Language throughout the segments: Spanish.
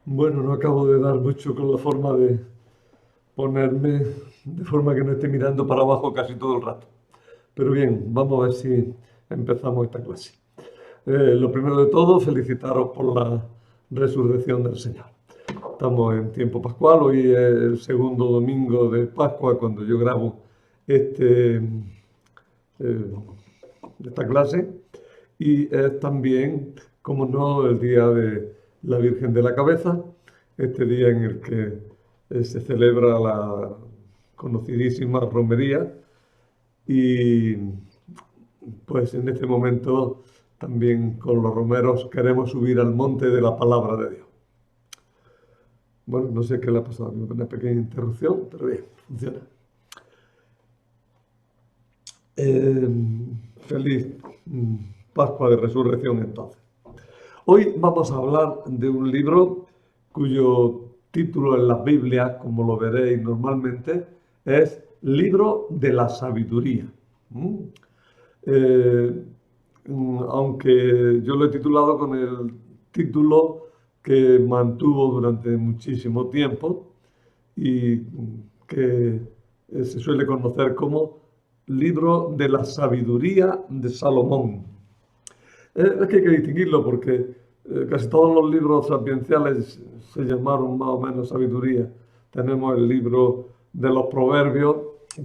Bueno, no acabo de dar mucho con la forma de ponerme de forma que no esté mirando para abajo casi todo el rato. Pero bien, vamos a ver si empezamos esta clase. Lo primero de todo, felicitaros por la resurrección del Señor. Estamos en tiempo pascual, hoy es el segundo domingo de Pascua cuando yo grabo este, eh, esta clase y es también, como no, el día de la Virgen de la Cabeza, este día en el que se celebra la conocidísima romería y pues en este momento también con los romeros queremos subir al monte de la palabra de Dios. Bueno, no sé qué le ha pasado, una pequeña interrupción, pero bien, funciona. Eh, Feliz Pascua de Resurrección entonces. Hoy vamos a hablar de un libro cuyo título en las Biblias, como lo veréis normalmente, es Libro de la Sabiduría. ¿Mm? Eh, Aunque yo lo he titulado con el título que mantuvo durante muchísimo tiempo y que se suele conocer como Libro de la Sabiduría de Salomón. Es que hay que distinguirlo porque casi todos los libros sapienciales se llamaron más o menos sabiduría. Tenemos el libro de los Proverbios,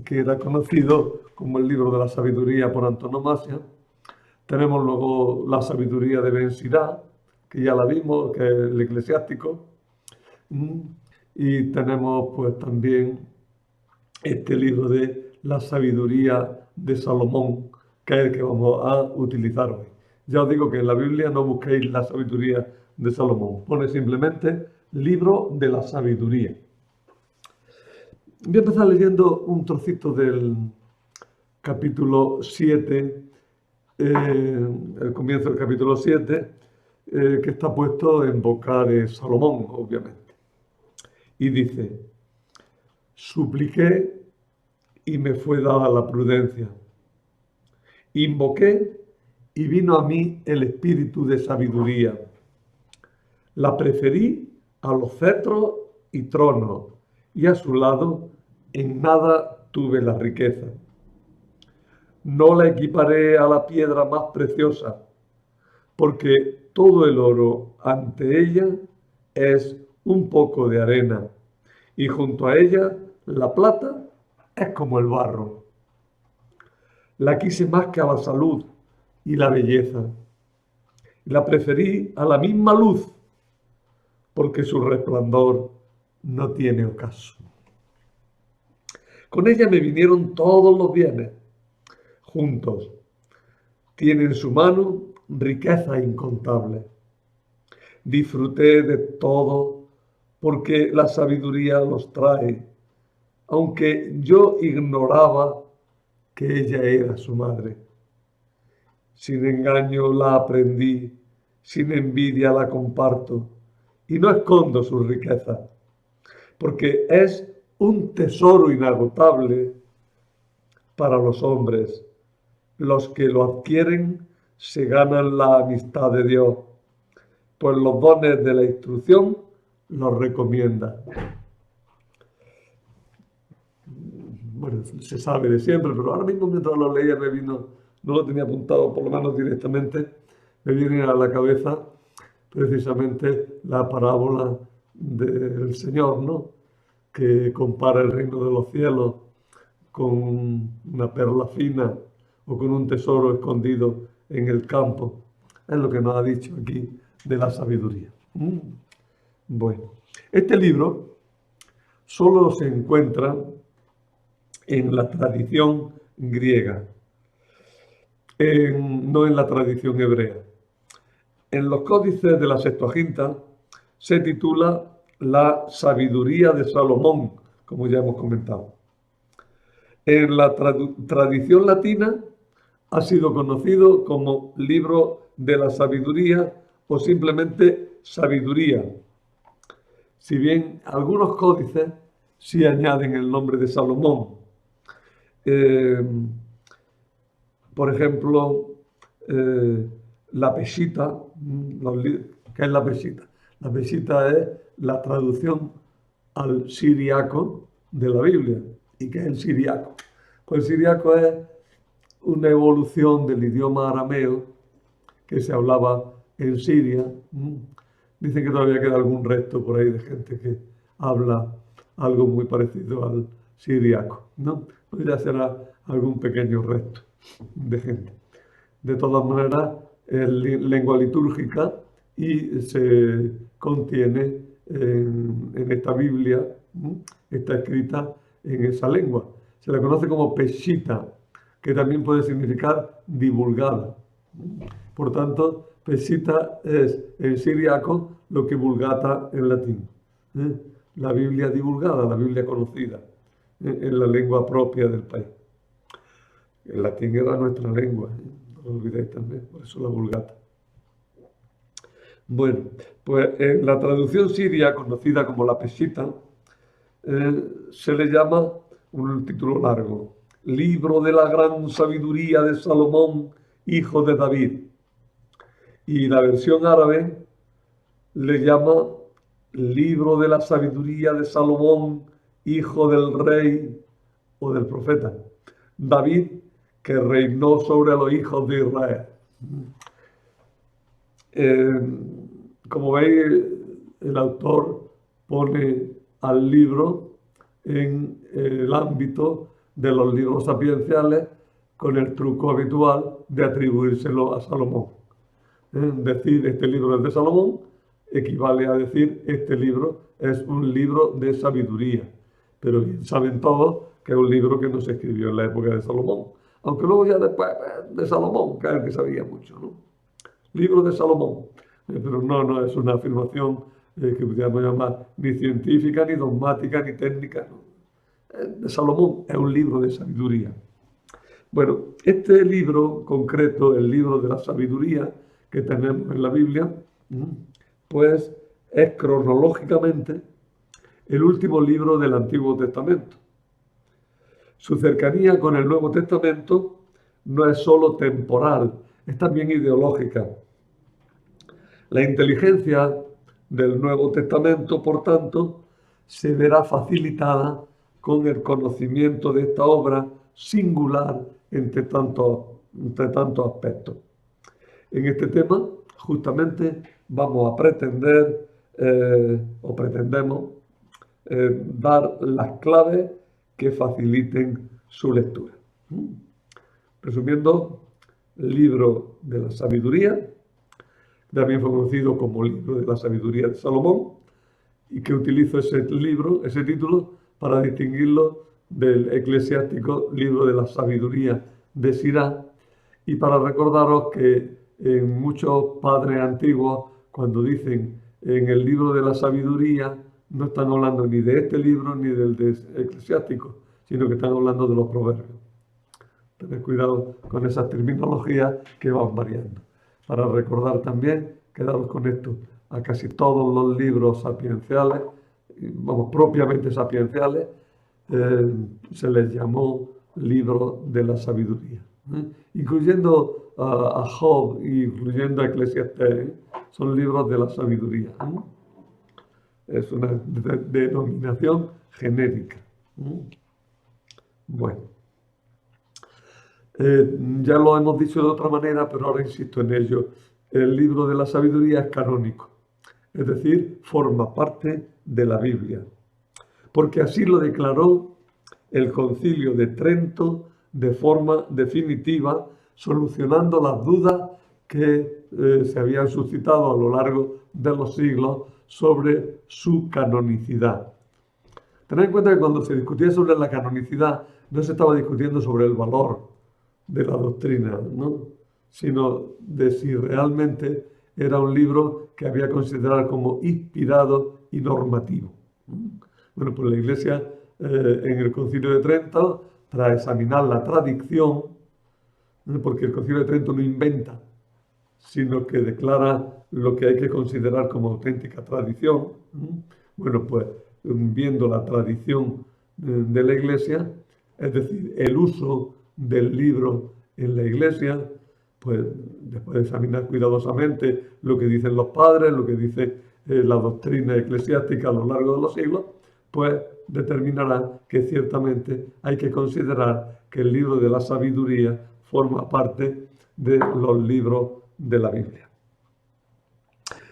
que era conocido como el libro de la sabiduría por antonomasia. Tenemos luego la sabiduría de Ben Sirá, que ya la vimos, que es el eclesiástico. Mm. Y tenemos pues también este libro de la sabiduría de Salomón, que es el que vamos a utilizar hoy. Ya os digo que en la Biblia no busquéis la sabiduría de Salomón, pone simplemente libro de la sabiduría. Voy a empezar leyendo un trocito del capítulo 7, el comienzo del capítulo 7, que está puesto en boca de Salomón, obviamente. Y dice, supliqué y me fue dada la prudencia. Invoqué y vino a mí el espíritu de sabiduría. La preferí a los cetros y tronos, y a su lado en nada tuve la riqueza. No la equiparé a la piedra más preciosa, porque todo el oro ante ella es un poco de arena, y junto a ella la plata es como el barro. La quise más que a la salud y la belleza. La preferí a la misma luz, porque su resplandor no tiene ocaso. Con ella me vinieron todos los bienes, juntos. Tiene en su mano riqueza incontable. Disfruté de todo, porque la sabiduría los trae, aunque yo ignoraba que ella era su madre. Sin engaño la aprendí, sin envidia la comparto, y no escondo su riqueza, porque es un tesoro inagotable para los hombres. Los que lo adquieren se ganan la amistad de Dios, pues los dones de la instrucción los recomienda. Bueno, se sabe de siempre, pero ahora mismo mientras lo leía me vino, no lo tenía apuntado por lo menos directamente, me viene a la cabeza precisamente la parábola del Señor, ¿no? Que compara el reino de los cielos con una perla fina o con un tesoro escondido en el campo. Es lo que nos ha dicho aquí de la sabiduría. Bueno, este libro solo se encuentra en la tradición griega, no en la tradición hebrea. En los códices de la Septuaginta se titula La sabiduría de Salomón, como ya hemos comentado. En la tradición latina ha sido conocido como libro de la sabiduría o simplemente sabiduría. Si bien algunos códices sí añaden el nombre de Salomón. Por ejemplo, la Pesita, ¿qué es la Pesita? La Peshitta es la traducción al siriaco de la Biblia. ¿Y qué es el siriaco? Pues el siriaco es una evolución del idioma arameo que se hablaba en Siria. Dicen que todavía queda algún resto por ahí de gente que habla algo muy parecido al siriaco, ¿no? Pues ya será algún pequeño resto de gente. De todas maneras, es lengua litúrgica y se contiene en esta Biblia, está escrita en esa lengua. Se la conoce como Peshitta, que también puede significar divulgada. Por tanto, Peshitta es en siriaco lo que Vulgata en latín. La Biblia divulgada, la Biblia conocida en la lengua propia del país. El latín era nuestra lengua, no lo olvidéis también, por eso la Vulgata. Bueno, pues en la traducción siria, conocida como la Peshitta, se le llama, un título largo, Libro de la gran sabiduría de Salomón, hijo de David. Y la versión árabe le llama Libro de la sabiduría de Salomón, hijo del rey o del profeta David, que reinó sobre los hijos de Israel. Como veis, el autor pone al libro en el ámbito de los libros sapienciales con el truco habitual de atribuírselo a Salomón. Decir este libro es de Salomón equivale a decir este libro es un libro de sabiduría. Pero bien saben todos que es un libro que no se escribió en la época de Salomón. Aunque luego ya después de Salomón, que es el que sabía mucho, ¿no? Libro de Salomón. Pero no es una afirmación que pudiéramos llamar ni científica, ni dogmática, ni técnica. ¿No? De Salomón es un libro de sabiduría. Bueno, este libro concreto, el libro de la sabiduría que tenemos en la Biblia, pues es cronológicamente el último libro del Antiguo Testamento. Su cercanía con el Nuevo Testamento no es solo temporal, es también ideológica. La inteligencia del Nuevo Testamento, por tanto, se verá facilitada con el conocimiento de esta obra singular entre tantos aspectos. En este tema, justamente, vamos a pretendemos dar las claves que faciliten su lectura. Resumiendo, libro de la sabiduría, también fue conocido como libro de la sabiduría de Salomón, y que utilizo ese título, para distinguirlo del eclesiástico libro de la sabiduría de Sirach, y para recordaros que en muchos padres antiguos, cuando dicen en el libro de la sabiduría, no están hablando ni de este libro ni del eclesiástico, sino que están hablando de los proverbios. Tened cuidado con esas terminologías que van variando. Para recordar también, quedaros con esto, a casi todos los libros sapienciales, propiamente sapienciales, se les llamó libro de la sabiduría. Incluyendo a Job y incluyendo a Eclesiastés, son libros de la sabiduría. Es una denominación genérica. Bueno, ya lo hemos dicho de otra manera, pero ahora insisto en ello. El libro de la sabiduría es canónico, es decir, forma parte de la Biblia, porque así lo declaró el Concilio de Trento de forma definitiva, solucionando las dudas que se habían suscitado a lo largo de los siglos sobre su canonicidad. Tened en cuenta que cuando se discutía sobre la canonicidad, no se estaba discutiendo sobre el valor de la doctrina, ¿no? Sino de si realmente era un libro que había que considerar como inspirado y normativo. Bueno, pues la Iglesia en el Concilio de Trento, tras examinar la tradición, porque el Concilio de Trento no inventa, sino que declara lo que hay que considerar como auténtica tradición. Bueno, pues viendo la tradición de la Iglesia, es decir, el uso del libro en la Iglesia, pues después de examinar cuidadosamente lo que dicen los padres, lo que dice la doctrina eclesiástica a lo largo de los siglos, pues determinará que ciertamente hay que considerar que el libro de la sabiduría forma parte de los libros de la Biblia.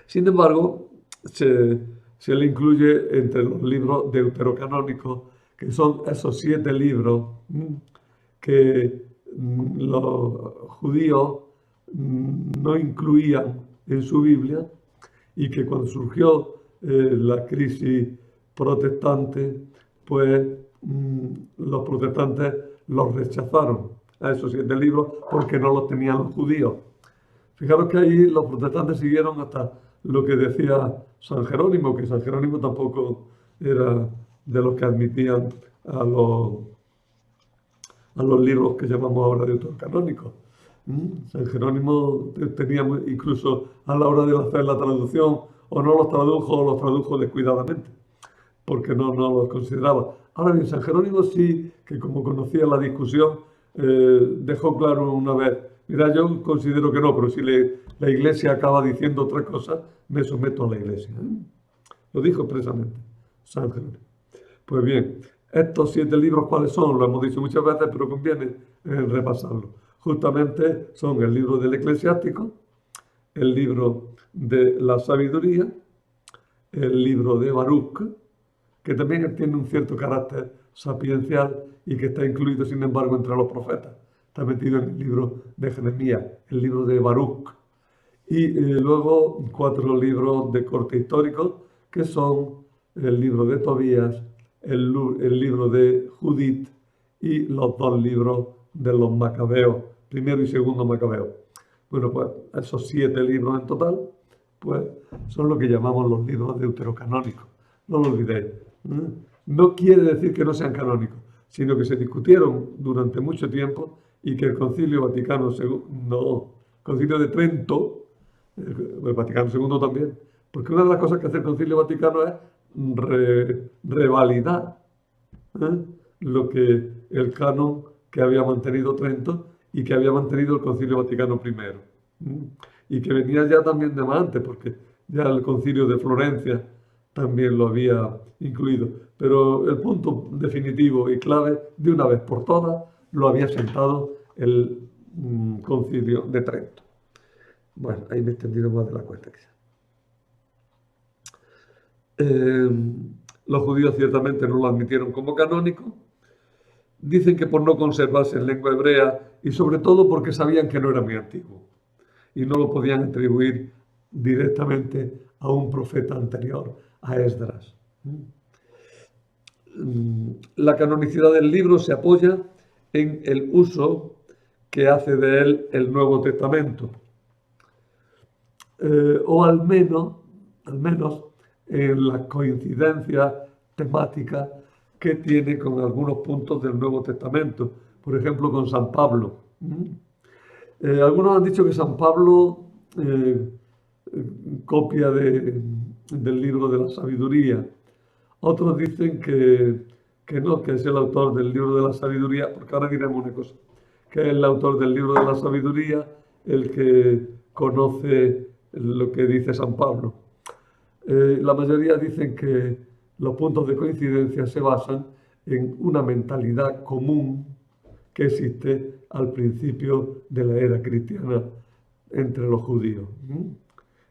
Sin embargo, se le incluye entre los libros deuterocanónicos, que son esos 7 libros que los judíos no incluían en su Biblia y que cuando surgió la crisis protestante, pues los protestantes los rechazaron a esos 7 libros porque no los tenían los judíos. Fijaros que ahí los protestantes siguieron hasta lo que decía San Jerónimo, que San Jerónimo tampoco era de los que admitían a los libros que llamamos ahora deuterocanónicos. San Jerónimo tenía, incluso a la hora de hacer la traducción, o no los tradujo o los tradujo descuidadamente, porque no los consideraba. Ahora bien, San Jerónimo sí, que como conocía la discusión, dejó claro una vez: mira, yo considero que no, pero si la Iglesia acaba diciendo otra cosa, me someto a la Iglesia. Lo dijo expresamente San Jerónimo. Pues bien, estos 7 libros, ¿cuáles son? Lo hemos dicho muchas veces, pero conviene repasarlo. Justamente son el libro del Eclesiástico, el libro de la Sabiduría, el libro de Baruch, que también tiene un cierto carácter sapiencial y que está incluido, sin embargo, entre los profetas. Está metido en el libro de Jeremías, el libro de Baruch. Y luego 4 libros de corte histórico, que son el libro de Tobías, el libro de Judith y los 2 libros de los Macabeos, primero y segundo Macabeo. Bueno, pues esos 7 libros en total, pues son lo que llamamos los libros deuterocanónicos. No lo olvidéis. No quiere decir que no sean canónicos, sino que se discutieron durante mucho tiempo y que el Concilio Vaticano II, Concilio de Trento, el Vaticano II también, porque una de las cosas que hace el Concilio Vaticano es revalidar lo que el canon que había mantenido Trento y que había mantenido el Concilio Vaticano I, y que venía ya también de más antes, porque ya el Concilio de Florencia también lo había incluido. Pero el punto definitivo y clave, de una vez por todas, lo había sentado el Concilio de Trento. Bueno, ahí me he extendido más de la cuenta quizá. Los judíos ciertamente no lo admitieron como canónico. Dicen que por no conservarse en lengua hebrea y sobre todo porque sabían que no era muy antiguo y no lo podían atribuir directamente a un profeta anterior, a Esdras. La canonicidad del libro se apoya en el uso que hace de él el Nuevo Testamento, o al menos en las coincidencias temáticas que tiene con algunos puntos del Nuevo Testamento, por ejemplo con San Pablo. Algunos han dicho que San Pablo copia del libro de la sabiduría. Otros dicen que no, que es el autor del libro de la sabiduría, porque ahora diremos una cosa, que es el autor del libro de la sabiduría el que conoce lo que dice San Pablo. La mayoría dicen que los puntos de coincidencia se basan en una mentalidad común que existe al principio de la era cristiana entre los judíos.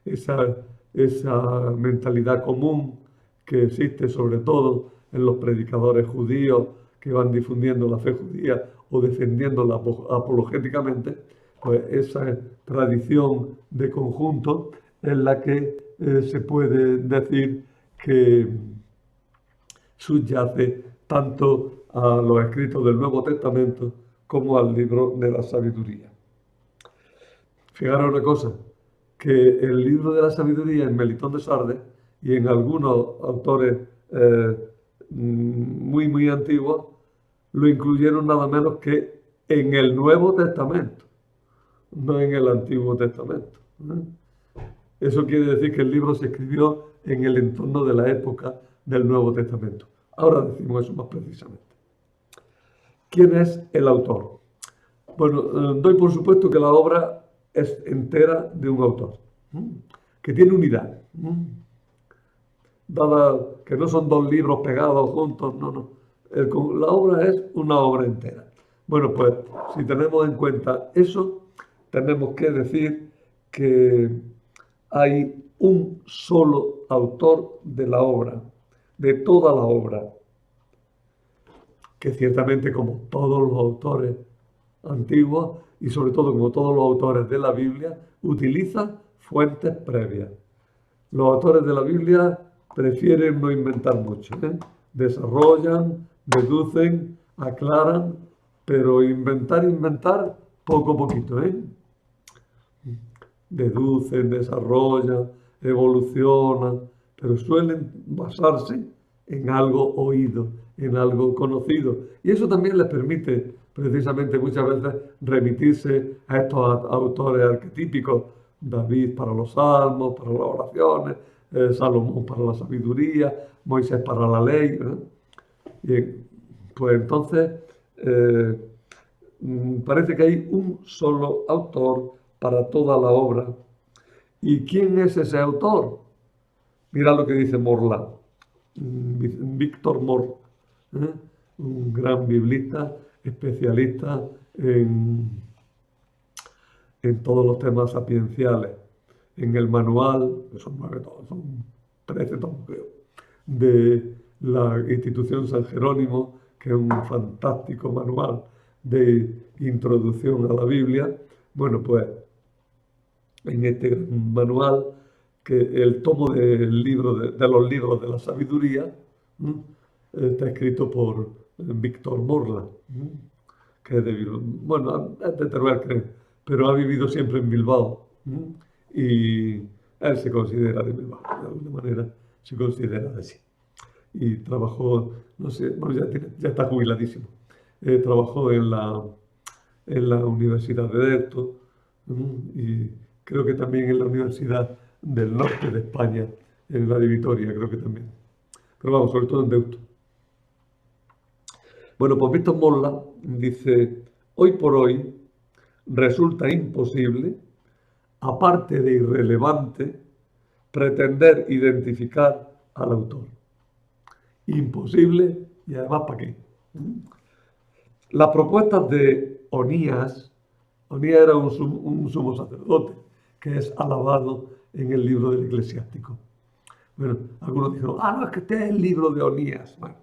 Esa mentalidad común que existe sobre todo en los predicadores judíos que van difundiendo la fe judía o defendiéndola apologéticamente, pues esa tradición de conjunto es la que se puede decir que subyace tanto a los escritos del Nuevo Testamento como al libro de la sabiduría. Fijaros una cosa, que el libro de la sabiduría en Melitón de Sardes y en algunos autores muy antiguos lo incluyeron nada menos que en el Nuevo Testamento, no en el Antiguo Testamento. Eso quiere decir que el libro se escribió en el entorno de la época del Nuevo Testamento. Ahora decimos eso más precisamente. ¿Quién es el autor? Bueno, doy por supuesto que la obra es entera de un autor, que tiene unidad. dada que no son dos libros pegados juntos, no, no. La obra es una obra entera. Bueno, pues si tenemos en cuenta eso, tenemos que decir que hay un solo autor de la obra, de toda la obra, que ciertamente como todos los autores antiguos y sobre todo como todos los autores de la Biblia, utiliza fuentes previas. Los autores de la Biblia prefieren no inventar mucho, ¿eh? Desarrollan, deducen, aclaran, pero inventar, poco a poquito, ¿eh? Deducen, desarrollan, evolucionan, pero suelen basarse en algo oído, en algo conocido. Y eso también les permite, precisamente muchas veces, remitirse a estos autores arquetípicos: David para los salmos, para las oraciones, Salomón para la sabiduría, Moisés para la ley. Bien, pues entonces parece que hay un solo autor para toda la obra. ¿Y quién es ese autor? Mira lo que dice Morlá, Víctor Mor, un gran biblista, especialista en todos los temas sapienciales. En el manual, que son 9 tomos, son 13 tomos creo, de la institución San Jerónimo, que es un fantástico manual de introducción a la Biblia. Bueno, pues en este manual, que el tomo del libro de los libros de la sabiduría, está escrito por Víctor Morla, que es de Bilbao. Bueno, es de Teruel, creo, pero ha vivido siempre en Bilbao, y él se considera de Bilbao, de alguna manera se considera así. Y trabajó, no sé, bueno, ya está jubiladísimo. Trabajó en la Universidad de Deusto, y creo que también en la Universidad del Norte de España, en la de Vitoria, creo que también. Pero vamos, sobre todo en Deusto. Bueno, pues Víctor Morla dice: hoy por hoy resulta imposible, aparte de irrelevante, pretender identificar al autor. Imposible, y además ¿para qué? Las propuestas de Onías era un sumo sacerdote que es alabado en el libro del Eclesiástico. Bueno, algunos dijeron: no, es que este es el libro de Onías. Bueno,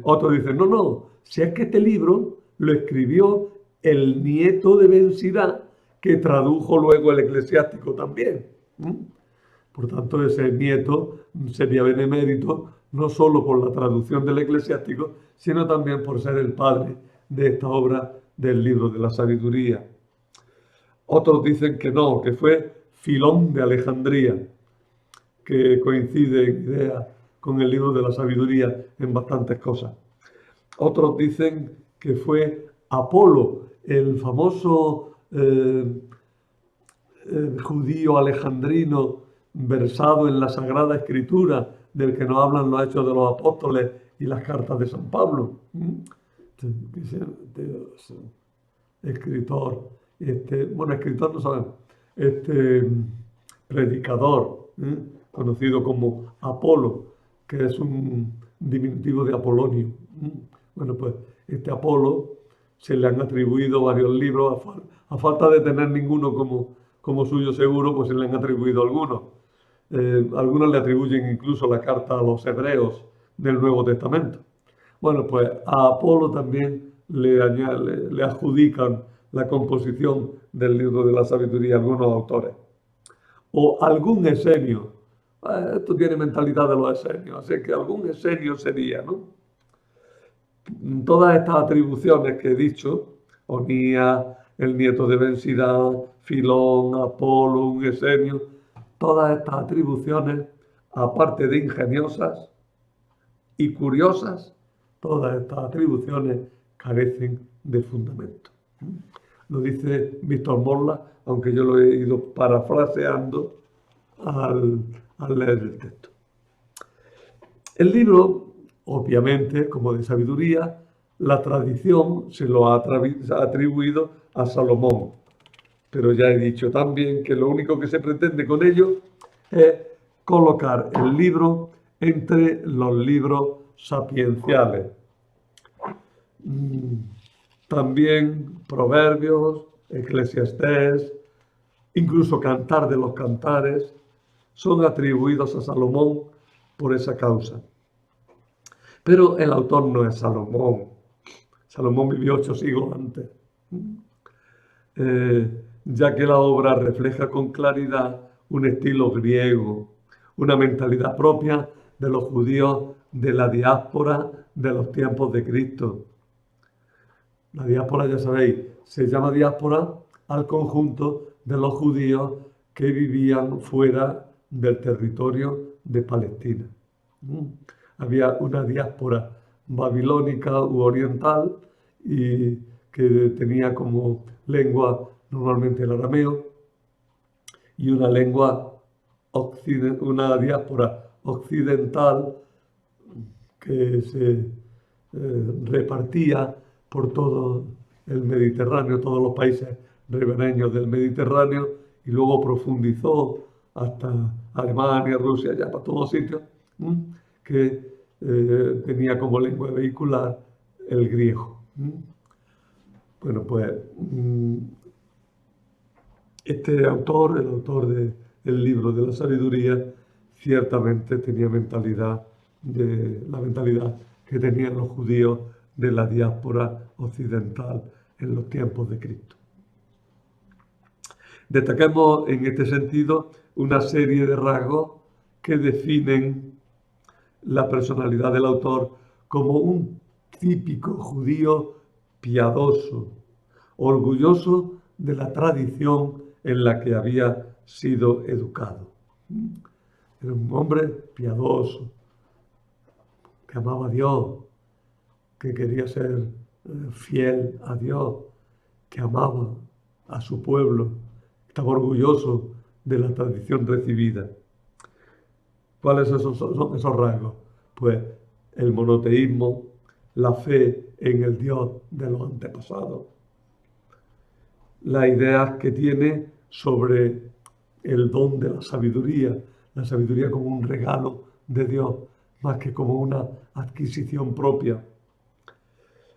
otros dicen: no, si es que este libro lo escribió el nieto de Ben Sirá, que tradujo luego el Eclesiástico también. Por tanto, ese nieto sería benemérito no solo por la traducción del Eclesiástico, sino también por ser el padre de esta obra del libro de la sabiduría. Otros dicen que no, que fue Filón de Alejandría, que coincide en idea con el libro de la sabiduría en bastantes cosas. Otros dicen que fue Apolo, el famoso judío alejandrino versado en la Sagrada Escritura, del que nos hablan los Hechos de los Apóstoles y las cartas de San Pablo. Escritor, escritor no sabemos, predicador, conocido como Apolo, que es un diminutivo de Apolonio. Bueno, pues este Apolo se le han atribuido varios libros, a falta de tener ninguno como suyo seguro, pues se le han atribuido algunos. Algunos le atribuyen incluso la carta a los hebreos del Nuevo Testamento. Bueno, pues a Apolo también le adjudican la composición del libro de la sabiduría algunos autores. O algún esenio. Esto tiene mentalidad de los esenios, así que algún esenio sería, ¿no? Todas estas atribuciones que he dicho, Onías, el nieto de Ben Sirá, Filón, Apolo, un esenio, todas estas atribuciones, aparte de ingeniosas y curiosas, todas estas atribuciones carecen de fundamento. Lo dice Víctor Morla, aunque yo lo he ido parafraseando al leer el texto. El libro, obviamente, como de sabiduría, la tradición se lo ha atribuido a Salomón. Pero ya he dicho también que lo único que se pretende con ello es colocar el libro entre los libros sapienciales. También Proverbios, Eclesiastés, incluso Cantar de los Cantares, son atribuidos a Salomón por esa causa. Pero el autor no es Salomón. Salomón vivió 8 siglos antes. Ya que la obra refleja con claridad un estilo griego, una mentalidad propia de los judíos de la diáspora de los tiempos de Cristo. La diáspora, ya sabéis, se llama diáspora al conjunto de los judíos que vivían fuera del territorio de Palestina. Había una diáspora babilónica u oriental y que tenía como lengua normalmente el arameo y una diáspora occidental que se repartía por todo el Mediterráneo, todos los países ribereños del Mediterráneo, y luego profundizó hasta Alemania, Rusia, ya para todos sitios, que tenía como lengua vehicular el griego. Bueno, pues este autor, el autor del libro de la sabiduría, ciertamente tenía la mentalidad que tenían los judíos de la diáspora occidental en los tiempos de Cristo. Destacamos en este sentido una serie de rasgos que definen la personalidad del autor como un típico judío piadoso, orgulloso de la tradición en la que había sido educado. Era un hombre piadoso, que amaba a Dios, que quería ser fiel a Dios, que amaba a su pueblo, estaba orgulloso de la tradición recibida. ¿Cuáles son esos rasgos? Pues el monoteísmo, la fe en el Dios de los antepasados, las ideas que tiene sobre el don de la sabiduría como un regalo de Dios, más que como una adquisición propia.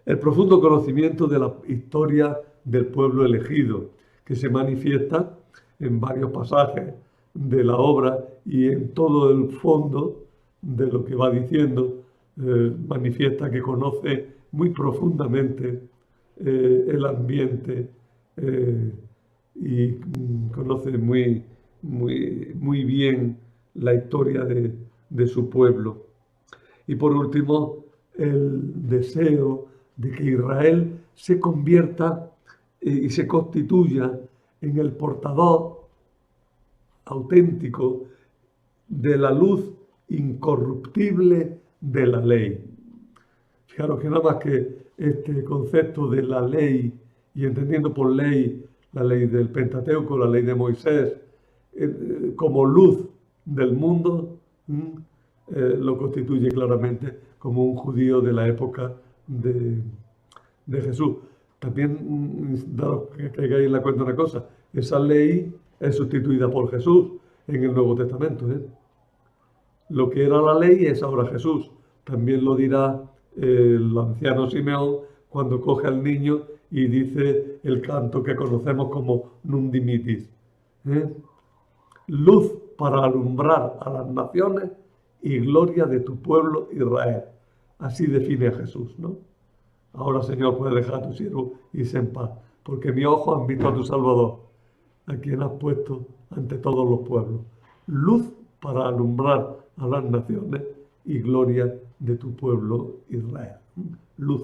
El profundo conocimiento de la historia del pueblo elegido, que se manifiesta en varios pasajes de la obra y en todo el fondo de lo que va diciendo, manifiesta que conoce muy profundamente el ambiente y conoce muy bien la historia de su pueblo. Y por último, el deseo de que Israel se convierta y se constituya en el portador auténtico de la luz incorruptible de la ley. Fijaros que nada más que este concepto de la ley, y entendiendo por ley la ley del Pentateuco, la ley de Moisés, como luz del mundo, lo constituye claramente como un judío de la época de Jesús. También, daros que caigáis en la cuenta una cosa, esa ley es sustituida por Jesús en el Nuevo Testamento. Lo que era la ley es ahora Jesús. También lo dirá el anciano Simeón cuando coge al niño y dice el canto que conocemos como Nunc Dimittis. Luz para alumbrar a las naciones y gloria de tu pueblo Israel. Así define a Jesús, ¿no? Ahora, Señor, puedes dejar a tu siervo y irse en paz, porque mis ojos han visto a tu Salvador, a quien has puesto ante todos los pueblos. Luz para alumbrar a las naciones y gloria de tu pueblo Israel. Luz.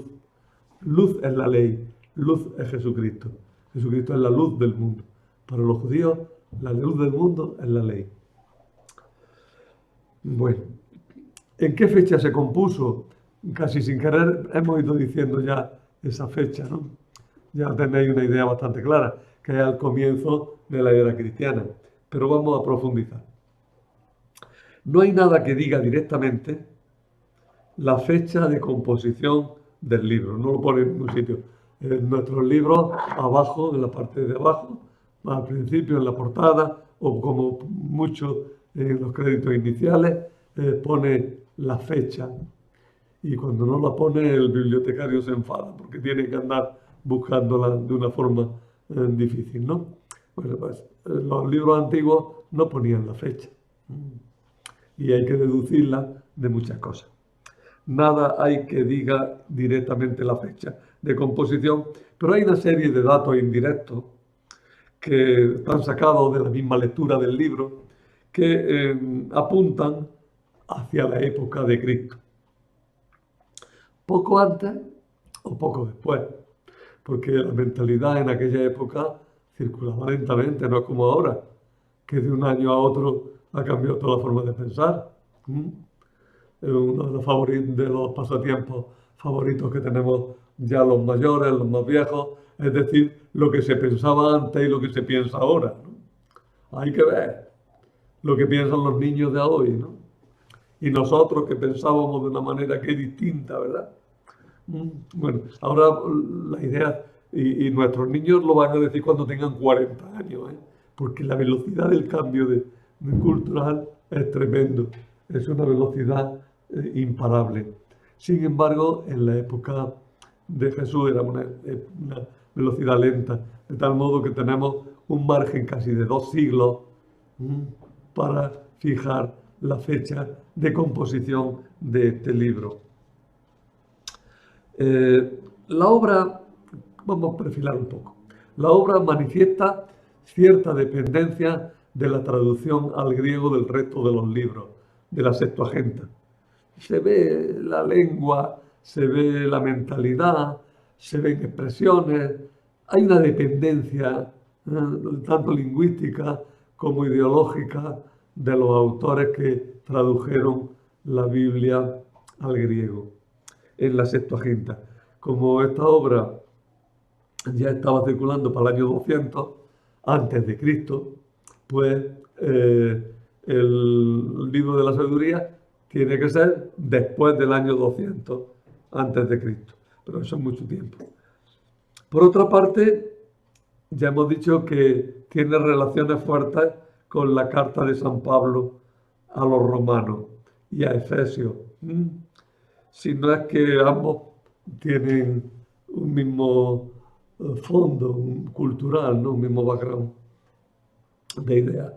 Luz es la ley, luz es Jesucristo. Jesucristo es la luz del mundo. Para los judíos, la luz del mundo es la ley. Bueno, ¿en qué fecha se compuso? Casi sin querer hemos ido diciendo ya esa fecha, ¿no? Ya tenéis una idea bastante clara, que es al comienzo de la era cristiana. Pero vamos a profundizar. No hay nada que diga directamente la fecha de composición del libro. No lo pone en ningún sitio. En nuestros libros, abajo, en la parte de abajo, al principio, en la portada, o como mucho en los créditos iniciales pone la fecha. Y cuando no la pone, el bibliotecario se enfada porque tiene que andar buscándola de una forma difícil, ¿no? Bueno, pues los libros antiguos no ponían la fecha. Y hay que deducirla de muchas cosas. Nada hay que diga directamente la fecha de composición, pero hay una serie de datos indirectos que están sacados de la misma lectura del libro que apuntan hacia la época de Cristo. Poco antes o poco después, porque la mentalidad en aquella época circulaba lentamente, no es como ahora, que de un año a otro ha cambiado toda la forma de pensar. Uno de los pasatiempos favoritos que tenemos ya los mayores, los más viejos, es decir, lo que se pensaba antes y lo que se piensa ahora, ¿no? Hay que ver lo que piensan los niños de hoy, ¿no? Y nosotros que pensábamos de una manera que es distinta, ¿verdad? Bueno, ahora la idea, y nuestros niños lo van a decir cuando tengan 40 años, ¿eh? Porque la velocidad del cambio de cultural es tremendo, es una velocidad imparable. Sin embargo, en la época de Jesús era una velocidad lenta, de tal modo que tenemos un margen casi de 2 siglos para fijar la fecha de composición de este libro. La obra, vamos a perfilar un poco, la obra manifiesta cierta dependencia de la traducción al griego del resto de los libros, de la Septuaginta. Se ve la lengua, se ve la mentalidad, se ven expresiones, hay una dependencia tanto lingüística como ideológica de los autores que tradujeron la Biblia al griego en la Septuaginta. Como esta obra ya estaba circulando para el año 200 antes de Cristo, pues el libro de la sabiduría tiene que ser después del año 200 antes de Cristo, pero eso es mucho tiempo. Por otra parte, ya hemos dicho que tiene relaciones fuertes con la carta de San Pablo a los romanos y a Efesios. Si no es que ambos tienen un mismo fondo cultural, ¿no? Un mismo background de ideas.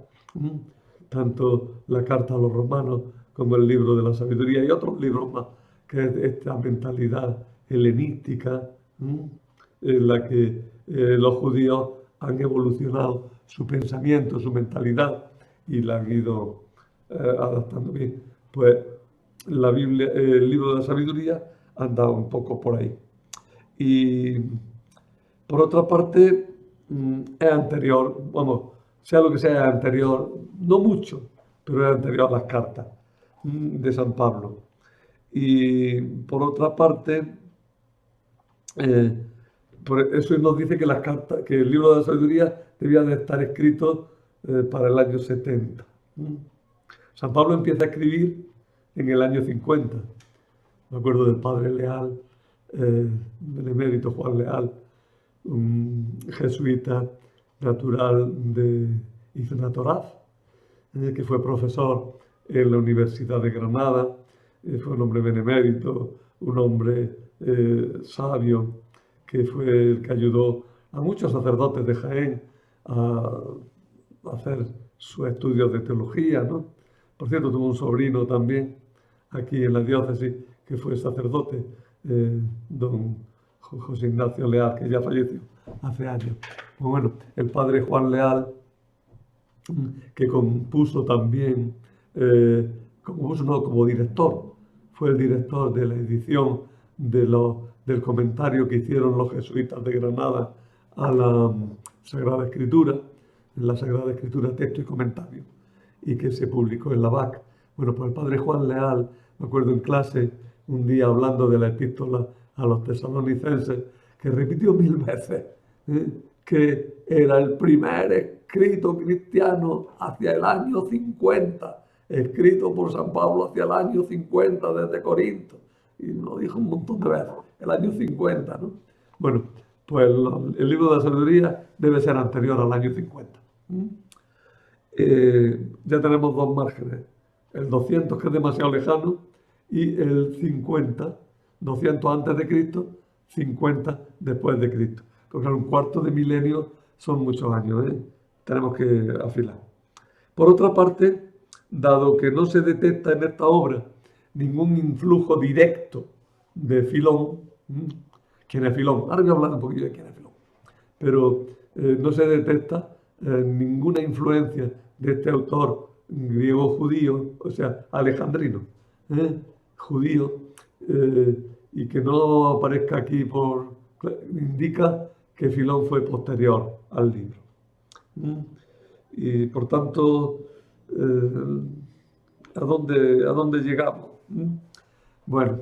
Tanto la carta a los romanos como el libro de la sabiduría y otros libros más, que es esta mentalidad helenística en la que los judíos han evolucionado su pensamiento, su mentalidad y la han ido adaptando bien. Pues la Biblia, el libro de la sabiduría anda un poco por ahí. Y por otra parte, es anterior, vamos, sea lo que sea, es anterior, no mucho, pero es anterior a las cartas de San Pablo. Y por otra parte, por eso nos dice que las cartas, que el libro de la sabiduría debía de estar escrito para el año 70. San Pablo empieza a escribir en el año 50. Me acuerdo del padre Leal, del emérito Juan Leal, un jesuita natural de Iznatoraz, que fue profesor en la Universidad de Granada, fue un hombre benemérito, un hombre sabio, que fue el que ayudó a muchos sacerdotes de Jaén a hacer sus estudios de teología, ¿no? Por cierto, tuvo un sobrino también aquí en la diócesis que fue sacerdote, don José Ignacio Leal, que ya falleció hace años. Pues bueno, el padre Juan Leal, que compuso también, como director, fue el director de la edición del comentario que hicieron los jesuitas de Granada a la Sagrada Escritura, en la Sagrada Escritura texto y comentario, y que se publicó en la BAC. Bueno, pues el padre Juan Leal, me acuerdo en clase, un día hablando de la epístola a los tesalonicenses, que repitió 1000 veces que era el primer escrito cristiano hacia el año 50, escrito por San Pablo hacia el año 50 desde Corinto. Y lo dijo un montón de veces, el año 50, ¿no? Bueno, pues el libro de la sabiduría debe ser anterior al año 50. Ya tenemos dos márgenes, el 200 que es demasiado lejano y el 50, 200 antes de Cristo, 50 después de Cristo. Porque un cuarto de milenio son muchos años, ¿eh? Tenemos que afilar. Por otra parte, dado que no se detecta en esta obra ningún influjo directo de Filón, ¿quién es Filón? Ahora voy a hablar un poquillo de quién es Filón, pero no se detecta ninguna influencia de este autor griego judío, o sea, alejandrino, judío, y que no aparezca aquí indica que Filón fue posterior al libro. Y por tanto, ¿a dónde llegamos? Bueno,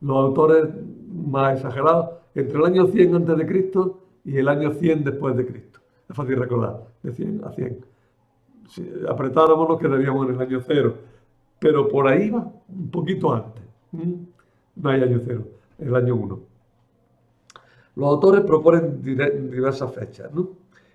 los autores más exagerados, entre el año 100 antes de Cristo y el año 100 después de Cristo. Es fácil recordar, de 100 a 100. Si apretáramos nos quedaríamos en el año 0, pero por ahí va, un poquito antes. No hay año 0, el año 1. Los autores proponen diversas fechas, ¿no?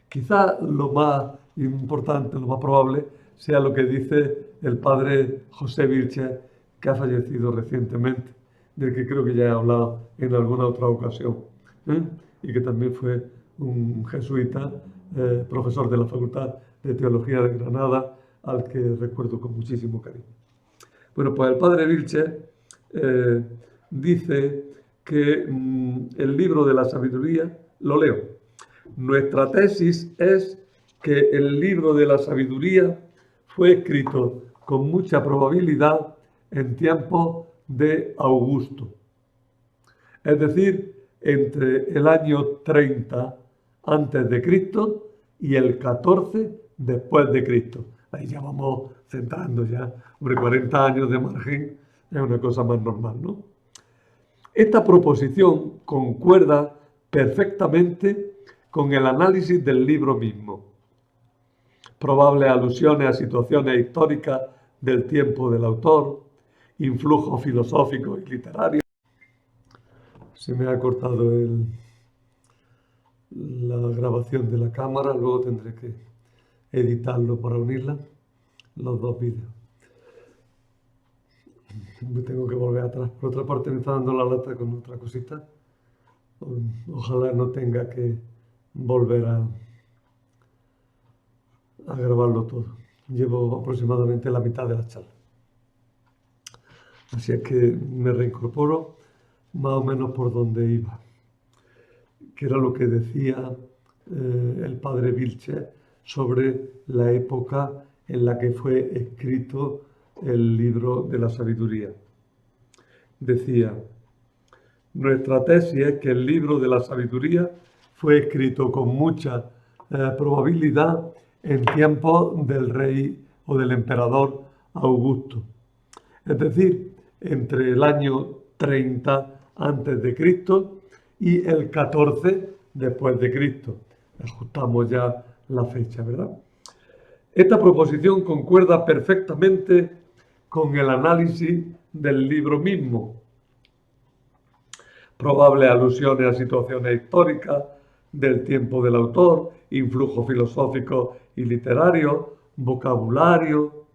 Quizá lo más importante, lo más probable, sea lo que dice el padre José Vilches, que ha fallecido recientemente, del que creo que ya he hablado en alguna otra ocasión, y que también fue un jesuita, profesor de la Facultad de Teología de Granada, al que recuerdo con muchísimo cariño. Bueno, pues el padre Vilches dice que el libro de la sabiduría, lo leo. Nuestra tesis es que el libro de la sabiduría fue escrito con mucha probabilidad en tiempos de Augusto. Es decir, entre el año 30 antes de Cristo y el 14 después de Cristo. Ahí ya vamos centrando ya, sobre 40 años de margen, es una cosa más normal, ¿no? Esta proposición concuerda perfectamente con el análisis del libro mismo. Probables alusiones a situaciones históricas del tiempo del autor, influjos filosóficos y literarios. Se me ha cortado la grabación de la cámara, luego tendré que editarlo para unirla, los dos vídeos. Me tengo que volver atrás. Por otra parte, me está dando la lata con otra cosita. Ojalá no tenga que volver a grabarlo todo. Llevo aproximadamente la mitad de la charla. Así es que me reincorporo más o menos por donde iba, que era lo que decía el padre Vilches sobre la época en la que fue escrito el libro de la sabiduría. Decía, nuestra tesis es que el libro de la sabiduría fue escrito con mucha probabilidad en tiempos del rey o del emperador Augusto. Es decir, entre el año 30 antes de Cristo y el 14 después de Cristo. Ajustamos ya la fecha, ¿verdad? Esta proposición concuerda perfectamente con el análisis del libro mismo. Probables alusiones a situaciones históricas del tiempo del autor, influjo filosófico y literario, vocabulario,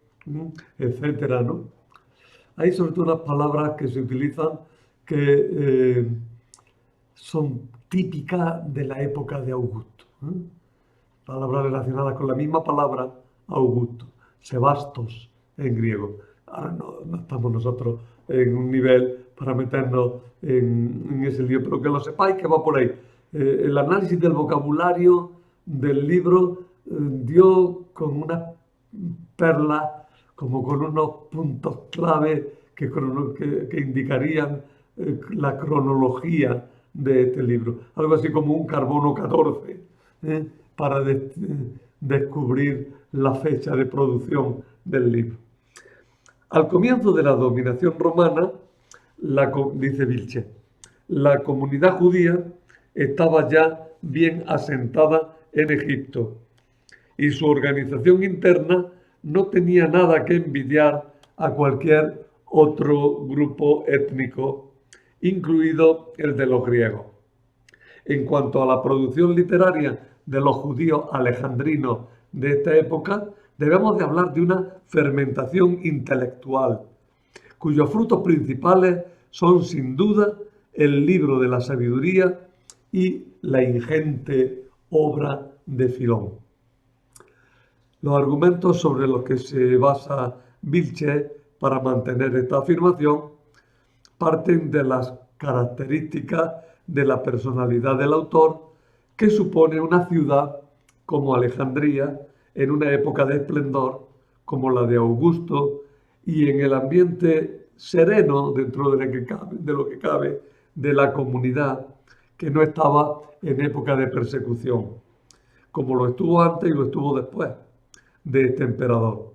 etcétera, ¿no? Hay sobre todo unas palabras que se utilizan que son típicas de la época de Augusto. Palabras relacionadas con la misma palabra Augusto, Sebastos en griego. Ahora no estamos nosotros en un nivel para meternos en ese lío, pero que lo sepáis que va por ahí. El análisis del vocabulario del libro dio con unas perlas, como con unos puntos clave que indicarían la cronología de este libro. Algo así como un carbono 14, para descubrir la fecha de producción del libro. Al comienzo de la dominación romana, dice Vilches, la comunidad judía estaba ya bien asentada en Egipto y su organización interna no tenía nada que envidiar a cualquier otro grupo étnico, incluido el de los griegos. En cuanto a la producción literaria de los judíos alejandrinos de esta época, debemos de hablar de una fermentación intelectual, cuyos frutos principales son sin duda el libro de la sabiduría y la ingente obra de Filón. Los argumentos sobre los que se basa Vilches para mantener esta afirmación parten de las características de la personalidad del autor, que supone una ciudad como Alejandría en una época de esplendor como la de Augusto y en el ambiente sereno dentro de lo que cabe de la comunidad que no estaba en época de persecución, como lo estuvo antes y lo estuvo después de este emperador,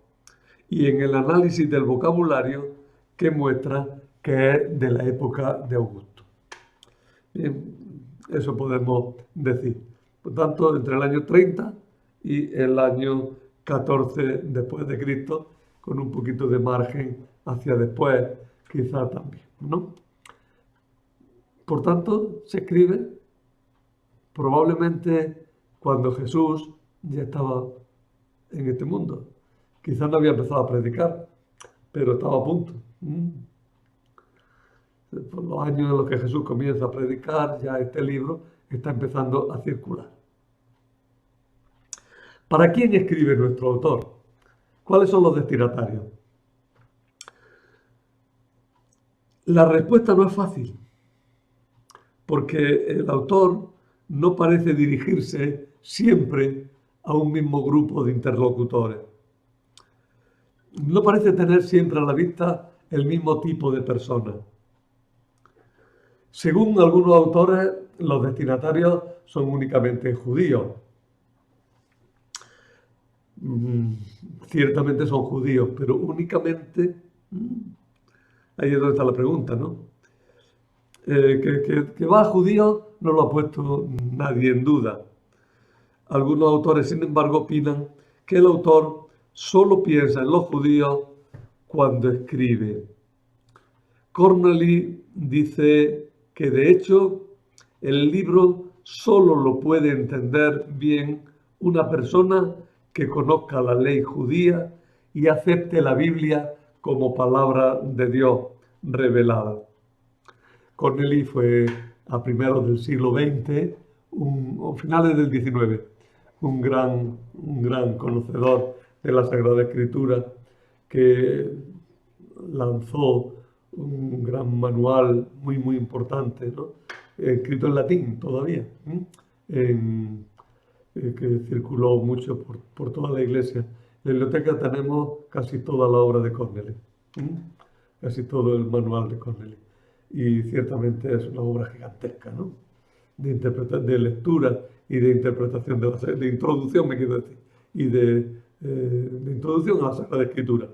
y en el análisis del vocabulario que muestra que es de la época de Augusto. Bien, eso podemos decir. Por tanto, entre el año 30 y el año 14 después de Cristo, con un poquito de margen hacia después, quizá también, ¿no? Por tanto, se escribe probablemente cuando Jesús ya estaba en este mundo. Quizás no había empezado a predicar, pero estaba a punto. Por los años en los que Jesús comienza a predicar, ya este libro está empezando a circular. ¿Para quién escribe nuestro autor? ¿Cuáles son los destinatarios? La respuesta no es fácil, porque el autor no parece dirigirse siempre a un mismo grupo de interlocutores. No parece tener siempre a la vista el mismo tipo de personas. Según algunos autores, los destinatarios son únicamente judíos. Ciertamente son judíos, pero únicamente... Ahí es donde está la pregunta, ¿no? Que va a judíos no lo ha puesto nadie en duda. Algunos autores, sin embargo, opinan que el autor solo piensa en los judíos cuando escribe. Cornely dice que, de hecho, el libro solo lo puede entender bien una persona que conozca la ley judía y acepte la Biblia como palabra de Dios revelada. Cornely fue a primeros del siglo XX, o finales del XIX, un gran conocedor de la Sagrada Escritura, que lanzó un gran manual muy importante, ¿no? Escrito en latín todavía, que circuló mucho por toda la Iglesia. En la biblioteca tenemos casi toda la obra de Cornely, casi todo el manual de Cornely. Y ciertamente es una obra gigantesca, ¿no? De lectura y de interpretación, de introducción, me quiero decir, y de introducción a la Sagrada Escritura.